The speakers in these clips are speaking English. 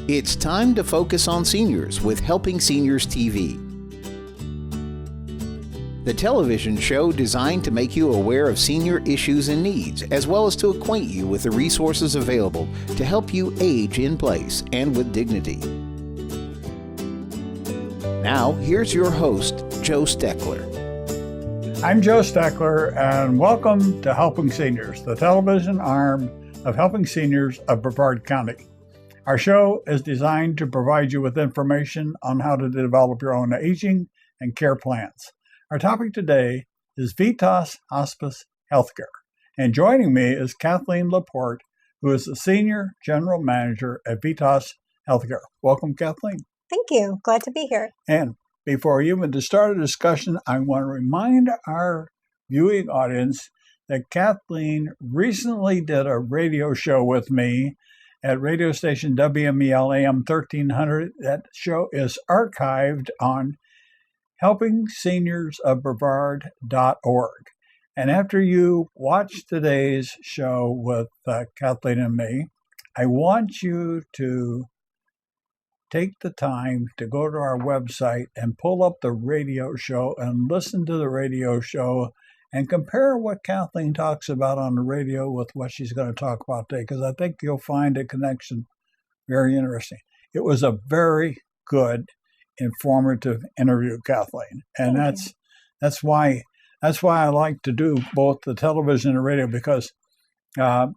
It's time to focus on seniors with Helping Seniors TV. The television show designed to make you aware of senior issues and needs, as well as to acquaint you with the resources available to help you age in place and with dignity. Now, here's your host, Joe Steckler. I'm Joe Steckler, and welcome to Helping Seniors, the television arm of Helping Seniors of Brevard County. Our show is designed to provide you with information on how to develop your own aging and care plans. Our topic today is VITAS Hospice Healthcare. And joining me is Kathleen LaPorte, who is the Senior General Manager at VITAS Healthcare. Welcome, Kathleen. Thank you. Glad to be here. And before even to start a discussion, I want to remind our viewing audience that Kathleen recently did a radio show with me at radio station WMEL AM 1300. That show is archived on helpingseniorsofbrevard.org. And after you watch today's show with Kathleen and me, I want you to take the time to go to our website and pull up the radio show and listen to the radio show and compare what Kathleen talks about on the radio with what she's going to talk about today, because I think you'll find a connection very interesting. It was a very good, informative interview, Kathleen, and that's why I like to do both the television and the radio, because the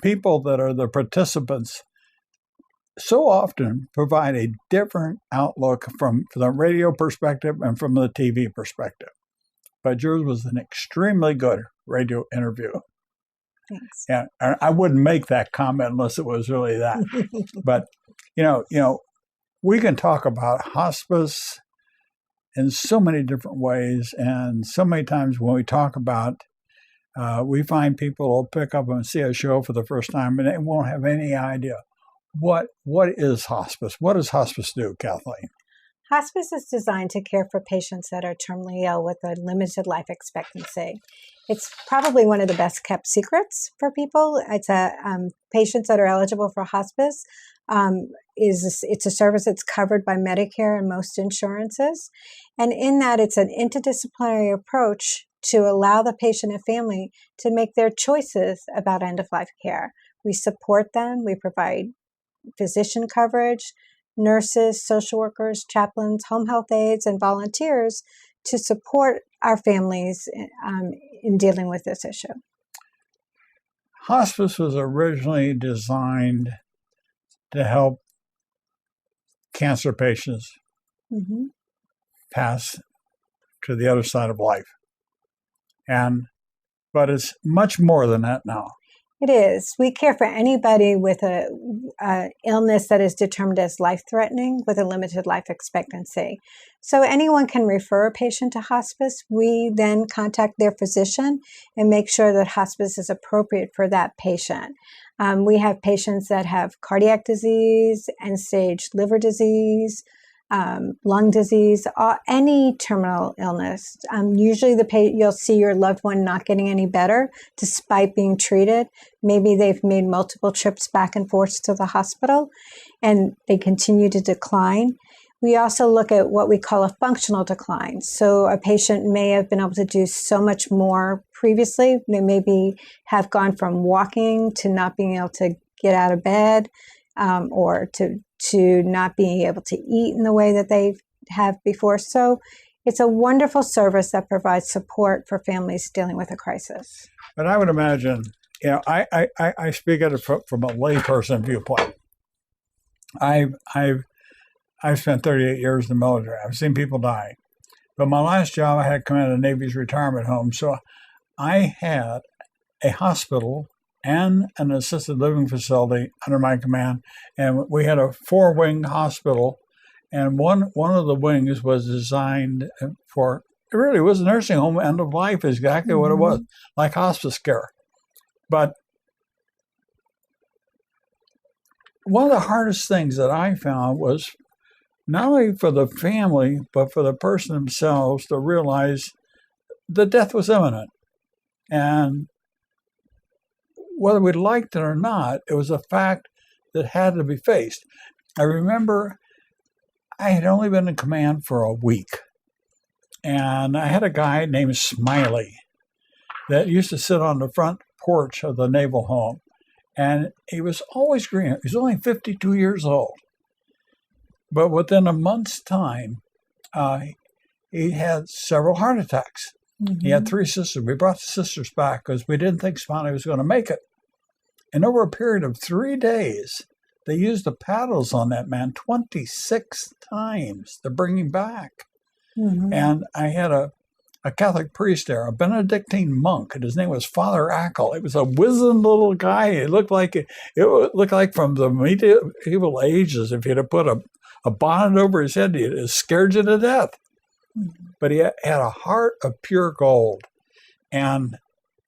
people that are the participants so often provide a different outlook from the radio perspective and from the TV perspective. But yours was an extremely good radio interview. Thanks. Yeah, I wouldn't make that comment unless it was really that. But you know, we can talk about hospice in so many different ways, and so many times when we talk about, we find people will pick up and see a show for the first time, and they won't have any idea what is hospice. What does hospice do, Kathleen? Hospice is designed to care for patients that are terminally ill with a limited life expectancy. It's probably one of the best kept secrets for people. It's patients that are eligible for hospice. It's a service that's covered by Medicare and most insurances. And in that, it's an interdisciplinary approach to allow the patient and family to make their choices about end-of-life care. We support them. We provide physician coverage, nurses, social workers, chaplains, home health aides, and volunteers to support our families in dealing with this issue. Hospice was originally designed to help cancer patients pass to the other side of life. But it's much more than that now. It is. We care for anybody with a illness that is determined as life-threatening with a limited life expectancy. So anyone can refer a patient to hospice. We then contact their physician and make sure that hospice is appropriate for that patient. We have patients that have cardiac disease, end-stage liver disease, lung disease, any terminal illness. Usually you'll see your loved one not getting any better despite being treated. Maybe they've made multiple trips back and forth to the hospital and they continue to decline. We also look at what we call a functional decline. So a patient may have been able to do so much more previously. They maybe have gone from walking to not being able to get out of bed, or to not being able to eat in the way that they have before. So it's a wonderful service that provides support for families dealing with a crisis. But I would imagine, I speak at it from a layperson viewpoint. I've spent 38 years in the military. I've seen people die. But my last job, I had command of the Navy's retirement home. So I had a hospital and an assisted living facility under my command. And we had a 4-wing hospital. And one of the wings was designed for, it really was a nursing home. End of life is exactly what it was, like hospice care. But one of the hardest things that I found was not only for the family, but for the person themselves to realize the death was imminent. And whether we liked it or not, it was a fact that had to be faced. I remember I had only been in command for a week, and I had a guy named Smiley that used to sit on the front porch of the naval home, and he was always green. He was only 52 years old. But within a month's time, he had several heart attacks. Mm-hmm. He had 3 sisters. We brought the sisters back because we didn't think Smiley was going to make it. And over a period of 3 days, they used the paddles on that man 26 times to bring him back. Mm-hmm. And I had a Catholic priest there, a Benedictine monk, and his name was Father Ackle. He was a wizened little guy. It looked like from the medieval ages, if you'd have put a bonnet over his head, he'd have scared you to death. But he had a heart of pure gold. And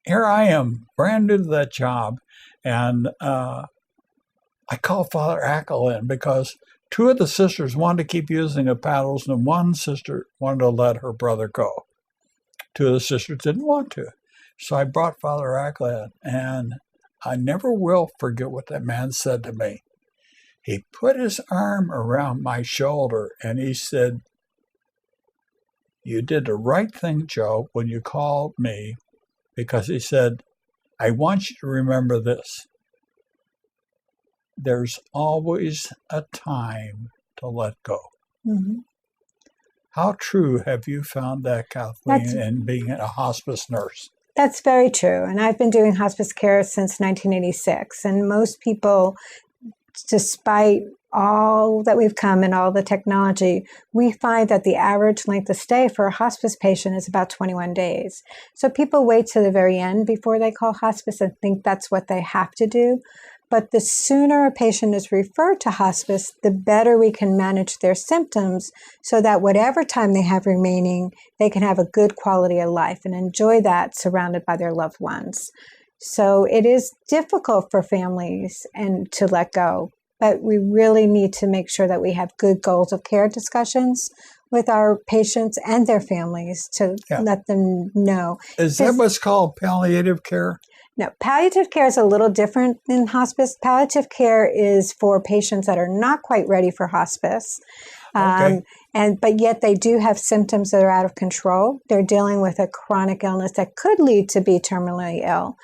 here I am, brand new to that job, and I called Father Ackle in because 2 of the sisters wanted to keep using the paddles, and 1 sister wanted to let her brother go. 2 of the sisters didn't want to. So I brought Father Ackle in, and I never will forget what that man said to me. He put his arm around my shoulder, and he said, "You did the right thing, Joe, when you called me," because he said, "I want you to remember this. There's always a time to let go." Mm-hmm. How true have you found that, Kathleen, in being a hospice nurse? That's very true. And I've been doing hospice care since 1986. And most people, despite all that we've come and all the technology, we find that the average length of stay for a hospice patient is about 21 days. So people wait to the very end before they call hospice and think that's what they have to do. But the sooner a patient is referred to hospice, the better we can manage their symptoms so that whatever time they have remaining, they can have a good quality of life and enjoy that surrounded by their loved ones. So it is difficult for families and to let go, but we really need to make sure that we have good goals of care discussions with our patients and their families to let them know. Is that what's called palliative care? No, palliative care is a little different than hospice. Palliative care is for patients that are not quite ready for hospice, but yet they do have symptoms that are out of control. They're dealing with a chronic illness that could lead to be terminally ill,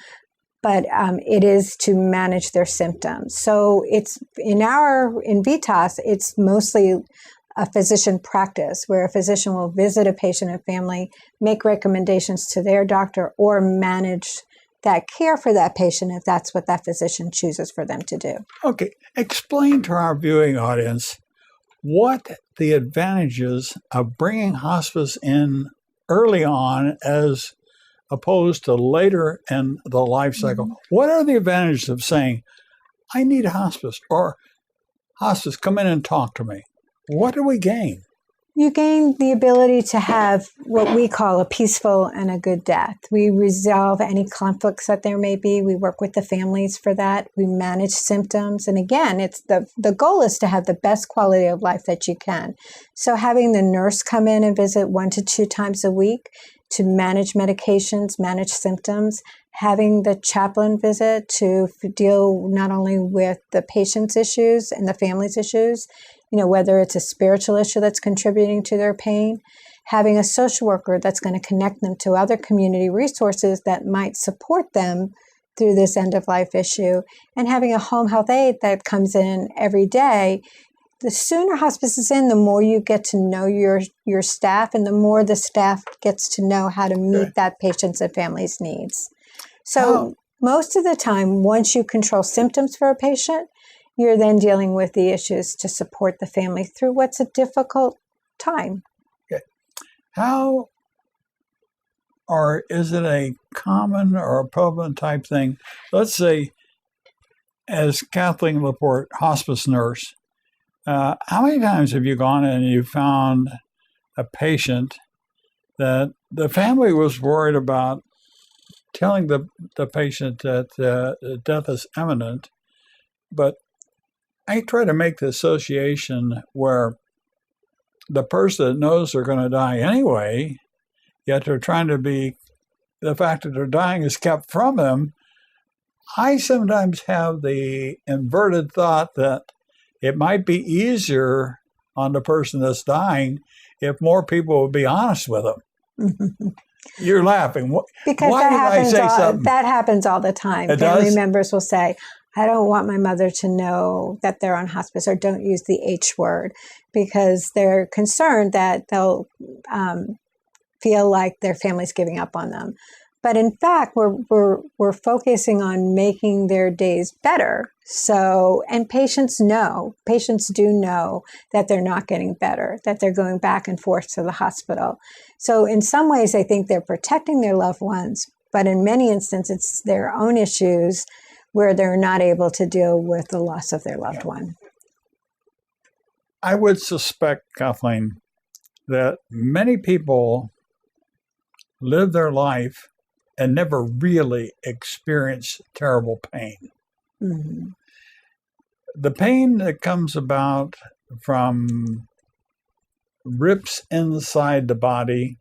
but it is to manage their symptoms. So it's in VITAS, it's mostly a physician practice where a physician will visit a patient and family, make recommendations to their doctor, or manage that care for that patient if that's what that physician chooses for them to do. Okay. Explain to our viewing audience what the advantages of bringing hospice in early on as opposed to later in the life cycle. Mm-hmm. What are the advantages of saying, "I need a hospice," or "Hospice, come in and talk to me"? What do we gain? You gain the ability to have what we call a peaceful and a good death. We resolve any conflicts that there may be. We work with the families for that. We manage symptoms. And again, it's the goal is to have the best quality of life that you can. So having the nurse come in and visit 1 to 2 times a week to manage medications, manage symptoms, having the chaplain visit to deal not only with the patient's issues and the family's issues, whether it's a spiritual issue that's contributing to their pain, having a social worker that's going to connect them to other community resources that might support them through this end-of-life issue, and having a home health aide that comes in every day. The sooner hospice is in, the more you get to know your staff, and the more the staff gets to know how to meet that patient's and family's needs. So most of the time, once you control symptoms for a patient, you're then dealing with the issues to support the family through what's a difficult time. Okay. Is it a common or a prevalent type thing? Let's say, as Kathleen LaPorte, hospice nurse, how many times have you gone and you found a patient that the family was worried about telling the patient that death is imminent, but I try to make the association where the person knows they're going to die anyway, yet they're trying to the fact that they're dying is kept from them I sometimes have the inverted thought that it might be easier on the person that's dying if more people would be honest with them. You're laughing. Because why did I say something? That happens all the time. It Family does? members will say, I don't want my mother to know that they're on hospice, or don't use the H word, because they're concerned that they'll feel like their family's giving up on them. But in fact, we're focusing on making their days better. So, and patients do know that they're not getting better, that they're going back and forth to the hospital. So in some ways, I think they're protecting their loved ones, but in many instances, it's their own issues where they're not able to deal with the loss of their loved one. I would suspect, Kathleen, that many people live their life and never really experience terrible pain. Mm-hmm. The pain that comes about from rips inside the body,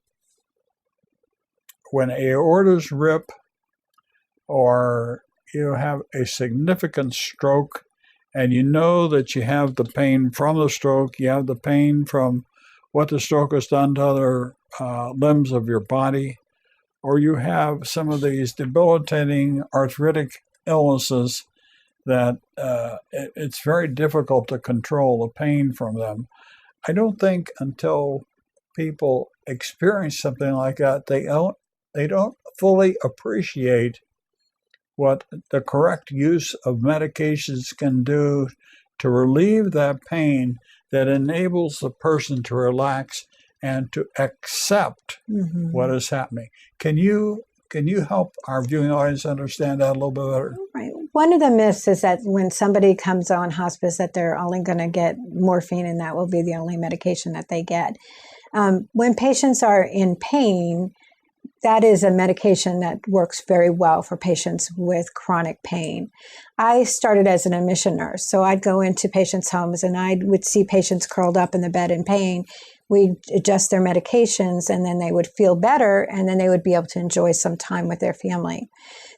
when aortas rip, or you have a significant stroke and you know that you have the pain from the stroke, you have the pain from what the stroke has done to other limbs of your body, or you have some of these debilitating arthritic illnesses that it's very difficult to control the pain from them. I don't think until people experience something like that, they don't fully appreciate what the correct use of medications can do to relieve that pain that enables the person to relax and to accept what is happening. Can you help our viewing audience understand that a little bit better? Right. One of the myths is that when somebody comes on hospice, that they're only going to get morphine and that will be the only medication that they get. When patients are in pain, that is a medication that works very well for patients with chronic pain. I started as an admission nurse, so I'd go into patients' homes and I would see patients curled up in the bed in pain. We'd adjust their medications and then they would feel better, and then they would be able to enjoy some time with their family.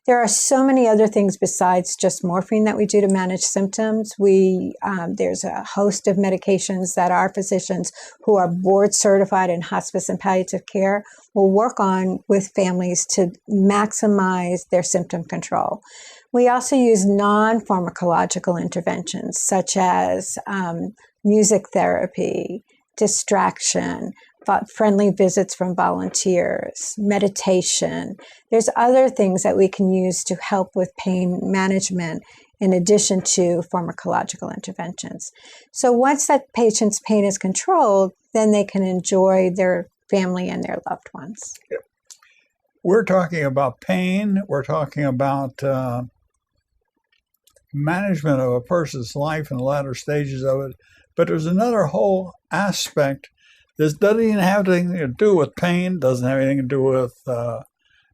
There are so many other things besides just morphine that we do to manage symptoms. There's a host of medications that our physicians who are board certified in hospice and palliative care will work on with families to maximize their symptom control. We also use non-pharmacological interventions such as music therapy, distraction, friendly visits from volunteers, meditation. There's other things that we can use to help with pain management in addition to pharmacological interventions. So once that patient's pain is controlled, then they can enjoy their family and their loved ones. We're talking about pain. We're talking about management of a person's life in the latter stages of it. But there's another whole aspect. This doesn't even have anything to do with pain, doesn't have anything to do with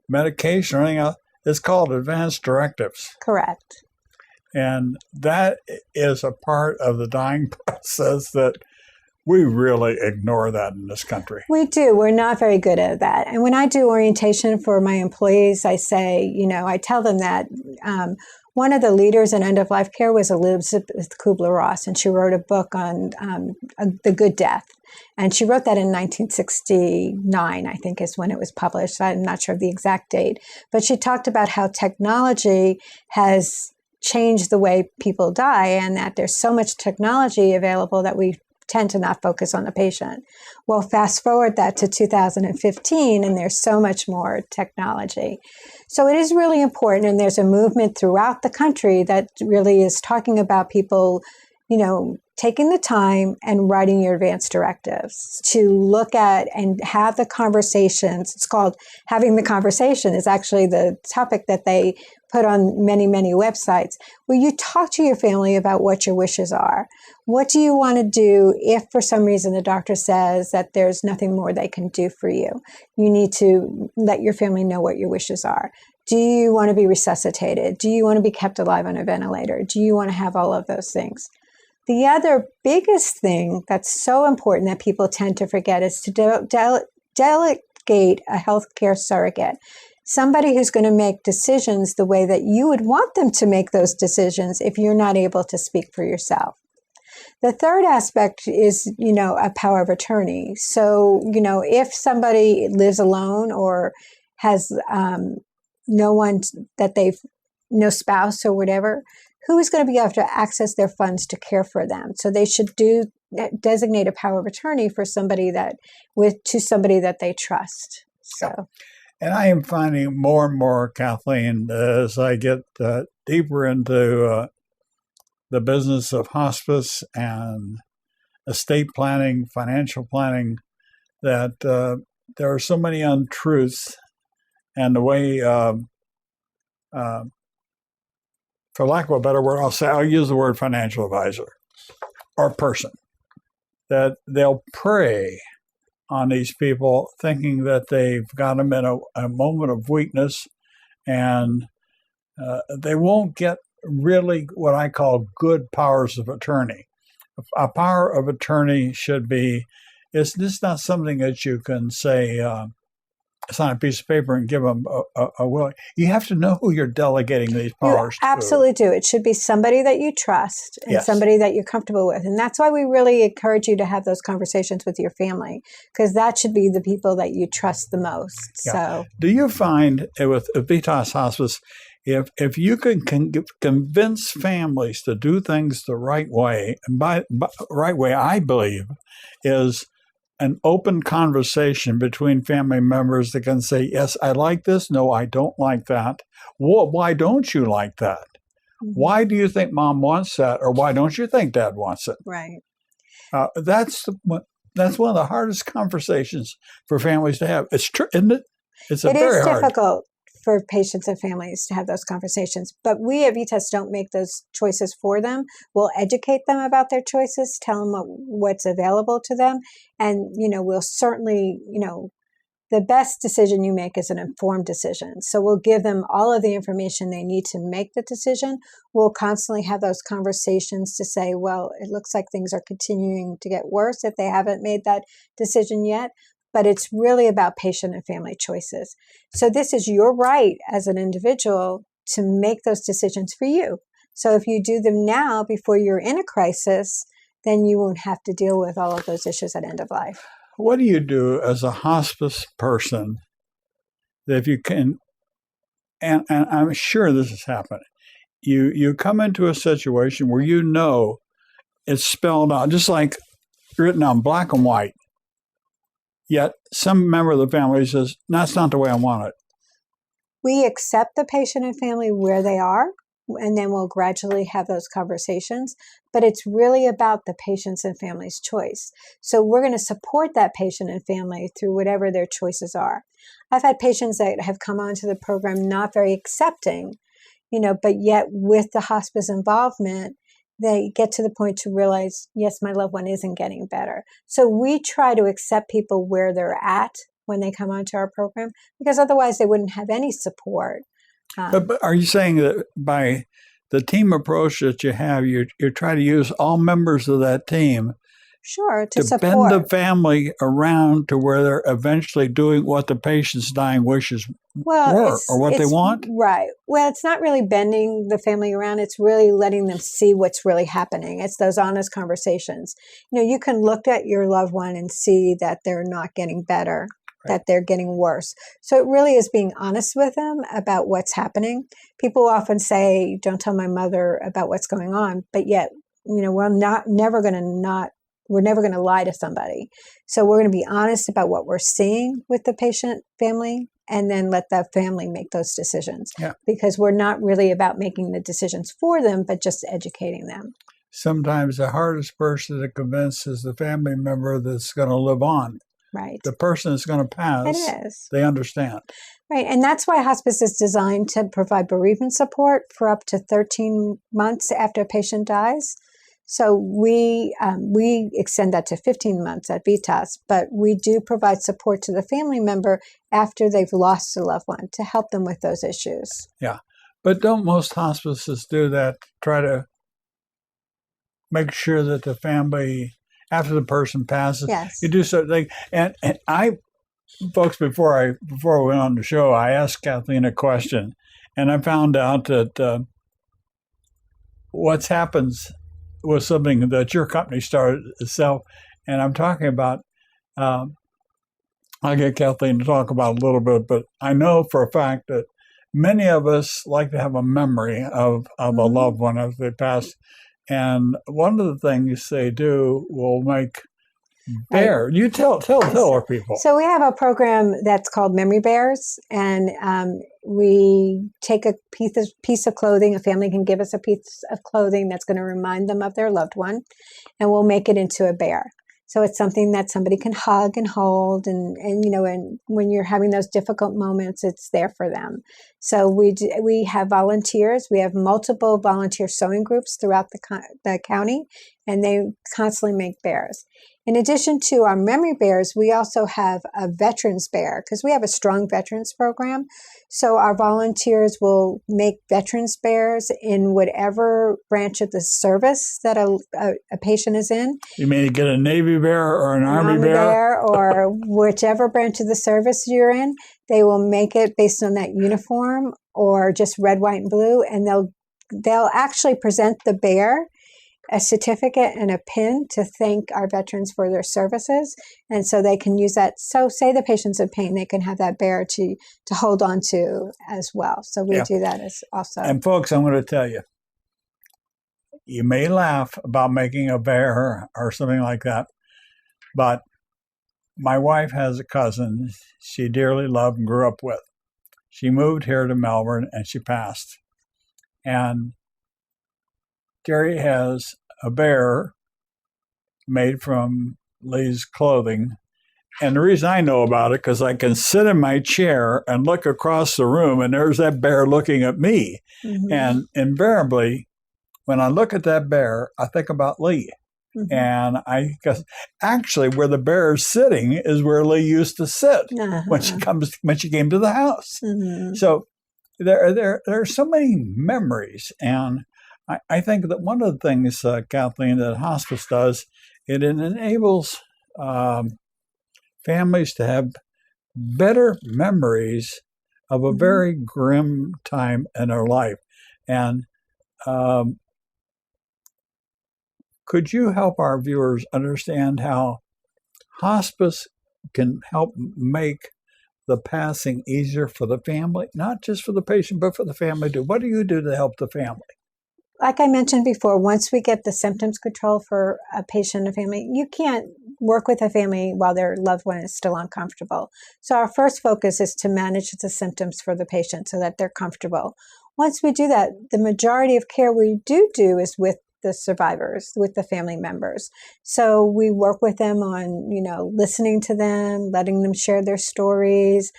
medication or anything else. It's called advanced directives. Correct. And that is a part of the dying process that we really ignore that in this country. We do. We're not very good at that. And when I do orientation for my employees, I say, I tell them that one of the leaders in end-of-life care was Elizabeth Kubler-Ross, and she wrote a book on the good death. And she wrote that in 1969, I think is when it was published. I'm not sure of the exact date. But she talked about how technology has changed the way people die, and that there's so much technology available that we tend to not focus on the patient. Well, fast forward that to 2015, and there's so much more technology. So it is really important, and there's a movement throughout the country that really is talking about people, taking the time and writing your advanced directives to look at and have the conversations. It's called Having the Conversation is actually the topic that they put on many, many websites, where you talk to your family about what your wishes are. What do you want to do if for some reason the doctor says that there's nothing more they can do for you? You need to let your family know what your wishes are. Do you want to be resuscitated? Do you want to be kept alive on a ventilator? Do you want to have all of those things? The other biggest thing that's so important that people tend to forget is to delegate a healthcare surrogate. somebody who's going to make decisions the way that you would want them to make those decisions if you're not able to speak for yourself. The third aspect is, a power of attorney. So, if somebody lives alone or has no one that no spouse or whatever, who is going to be able to access their funds to care for them? So they should designate a power of attorney for somebody that they trust. So, and I am finding more and more, Kathleen, as I get deeper into the business of hospice and estate planning, financial planning, that there are so many untruths, and the way, for lack of a better word, I'll use the word financial advisor or person, that they'll prey on these people thinking that they've got them in a moment of weakness, and they won't get really what I call good powers of attorney. A power of attorney should be, it's just not something that you can say, sign a piece of paper and give them a will. You have to know who you're delegating these powers to. You absolutely do. It should be somebody that you trust and Yes. somebody that you're comfortable with. And that's why we really encourage you to have those conversations with your family, because that should be the people that you trust the most. Yeah. So, Do you find with VITAS Hospice, if you can convince families to do things the right way, and by right way, I believe, is an open conversation between family members that can say, yes, I like this. No, I don't like that. Why don't you like that? Why do you think mom wants that? Or why don't you think dad wants it? right. That's one of the hardest conversations for families to have. It's true, isn't it? It's It very is hard. difficult for patients and families to have those conversations, but we at VITAS don't make those choices for them. We'll educate them about their choices, tell them what's available to them, and we'll certainly, the best decision you make is an informed decision. So we'll give them all of the information they need to make the decision. We'll constantly have those conversations to say, well, it looks like things are continuing to get worse if they haven't made that decision yet. But it's really about patient and family choices. So this is your right as an individual to make those decisions for you. So if you do them now before you're in a crisis, then you won't have to deal with all of those issues at end of life. What do you do as a hospice person that if you can, and I'm sure this has happened, you come into a situation where it's spelled out, just like written on black and white, yet some member of the family says, that's not the way I want it. We accept the patient and family where they are, and then we'll gradually have those conversations. But it's really about the patient's and family's choice. So we're going to support that patient and family through whatever their choices are. I've had patients that have come onto the program not very accepting, but yet with the hospice involvement, they get to the point to realize, yes, my loved one isn't getting better. So we try to accept people where they're at when they come onto our program, because otherwise they wouldn't have any support. But are you saying that by the team approach that you have, you try to use all members of that team Sure, to support. bend the family around to where they're eventually doing what the patient's dying wishes were, or what they want? Right. Well, it's not really bending the family around. It's really letting them see what's really happening. It's those honest conversations. You can look at your loved one and see that they're not getting better, that they're getting worse. So it really is being honest with them about what's happening. People often say, don't tell my mother about what's going on, but yet, we're never going to lie to somebody. So we're going to be honest about what we're seeing with the patient family, and then let the family make those decisions. Yeah. Because we're not really about making the decisions for them, but just educating them. Sometimes the hardest person to convince is the family member that's going to live on. Right. The person that's going to pass, It is. they understand. Right. And that's why hospice is designed to provide bereavement support for up to 13 months after a patient dies. So we extend that to 15 months at VITAS, but we do provide support to the family member after they've lost a loved one to help them with those issues. Yeah. But don't most hospices do that, try to make sure that the family, after the person passes, Yes. you do something. And I folks, before we went on the show, I asked Kathleen a question, and I found out that what's happens was something that your company started itself, and I'm talking about. I'll get Kathleen to talk about a little bit, but I know for a fact that many of us like to have a memory of a loved one as they pass, and one of the things they do will make bear. You tell our people. So we have a program that's called Memory Bears, and we take a piece of clothing. A family can give us a piece of clothing that's going to remind them of their loved one, and we'll make it into a bear. So it's something that somebody can hug and hold, and when you're having those difficult moments, it's there for them. So we have volunteers. We have multiple volunteer sewing groups throughout the county, and they constantly make bears. In addition to our memory bears, we also have a veterans bear because we have a strong veterans program. So our volunteers will make veterans bears in whatever branch of the service that a patient is in. You mean get a Navy bear or an Army bear? Or whichever branch of the service you're in. They will make it based on that uniform or just red, white, and blue, and they'll actually present the bear a certificate and a pin to thank our veterans for their services. And so they can use that. So say the patient's in pain, they can have that bear to hold on to as well. So we do that as also. And folks, I'm going to tell you, you may laugh about making a bear or something like that, but my wife has a cousin she dearly loved and grew up with. She moved here to Melbourne and she passed. And Terry has a bear made from Lee's clothing. And the reason I know about it, because I can sit in my chair and look across the room, and there's that bear looking at me. Mm-hmm. And invariably, when I look at that bear, I think about Lee. Mm-hmm. And because actually where the bear is sitting is where Lee used to sit when she came to the house. Mm-hmm. So there are so many memories, and I think that one of the things, Kathleen, that hospice does, it enables families to have better memories of a very grim time in their life. And could you help our viewers understand how hospice can help make the passing easier for the family, not just for the patient, but for the family too? What do you do to help the family? Like I mentioned before, once we get the symptoms control for a patient and family, you can't work with a family while their loved one is still uncomfortable. So our first focus is to manage the symptoms for the patient so that they're comfortable. Once we do that, the majority of care we do is with the survivors, with the family members. So we work with them on, listening to them, letting them share their stories.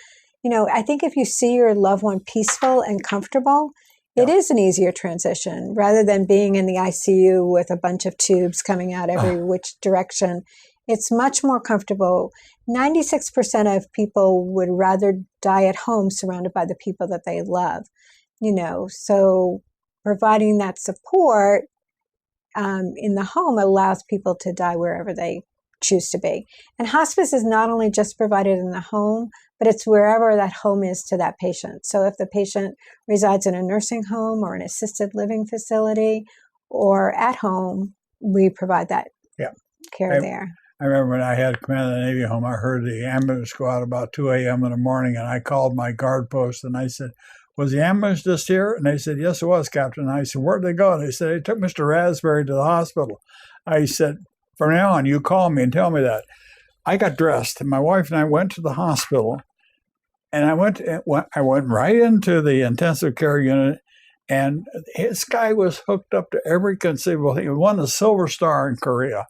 I think if you see your loved one peaceful and comfortable, it is an easier transition rather than being in the ICU with a bunch of tubes coming out every which direction. It's much more comfortable. 96% of people would rather die at home surrounded by the people that they love, so providing that support in the home allows people to die wherever they choose to be. And hospice is not only just provided in the home, but it's wherever that home is to that patient. So if the patient resides in a nursing home or an assisted living facility or at home, we provide that care there. I remember when I had to come out of the Navy home, I heard the ambulance go out about 2 a.m. in the morning, and I called my guard post and I said, "Was the ambulance just here?" And they said, "Yes, it was, Captain." And I said, "Where'd they go?" And they said, "They took Mr. Raspberry to the hospital." I said, "From now on, you call me and tell me that." I got dressed, and my wife and I went to the hospital, and I went right into the intensive care unit, and this guy was hooked up to every conceivable thing. He won a Silver Star in Korea.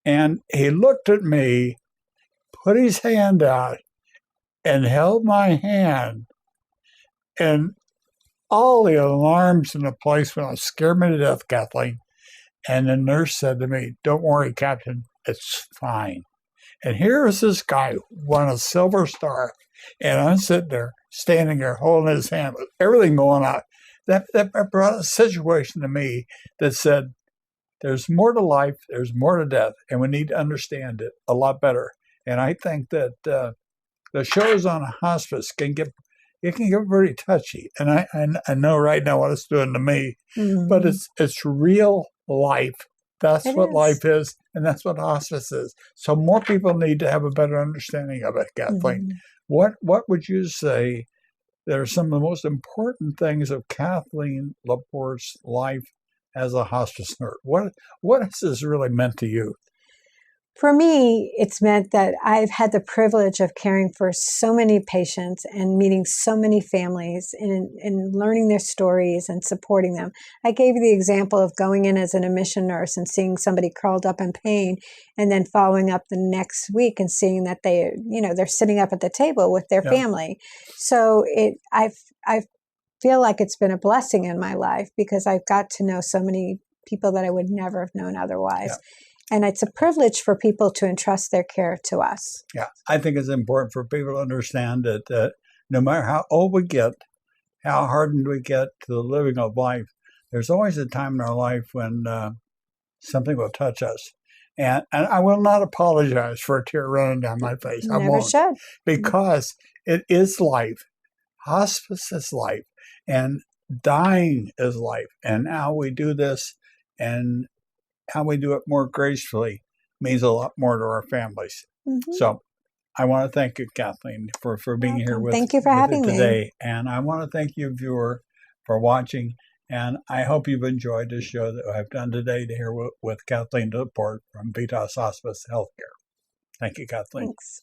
And he looked at me, put his hand out, and held my hand. And all the alarms in the place went off. Scared me to death, Kathleen. And the nurse said to me, "Don't worry, Captain, it's fine." And here's this guy who won a Silver Star, and I'm sitting there, standing there, holding his hand, with everything going on. That brought a situation to me that said, there's more to life, there's more to death, and we need to understand it a lot better. And I think that the shows on hospice can get pretty touchy, and I know right now what it's doing to me, but it's real life. That's what life is, and that's what hospice is. So more people need to have a better understanding of it, Kathleen. What would you say that are some of the most important things of Kathleen LaPorte's life as a hospice nurse? What has this really meant to you? For me, it's meant that I've had the privilege of caring for so many patients and meeting so many families and learning their stories and supporting them. I gave you the example of going in as an admission nurse and seeing somebody curled up in pain, and then following up the next week and seeing that they're sitting up at the table with their family. So I feel like it's been a blessing in my life because I've got to know so many people that I would never have known otherwise. And it's a privilege for people to entrust their care to us. Yeah, I think it's important for people to understand that no matter how old we get, how hardened we get to the living of life, there's always a time in our life when something will touch us. And I will not apologize for a tear running down my face. I Never won't. should. Because it is life. Hospice is life. And dying is life. And how we do this and how we do it more gracefully means a lot more to our families. So I want to thank you, Kathleen, for being here with us Thank you for having today. me. And I want to thank you, viewer, for watching. And I hope you've enjoyed this show that I've done today to hear with Kathleen LaPorte from VITAS Hospice Healthcare. Thank you, Kathleen. Thanks.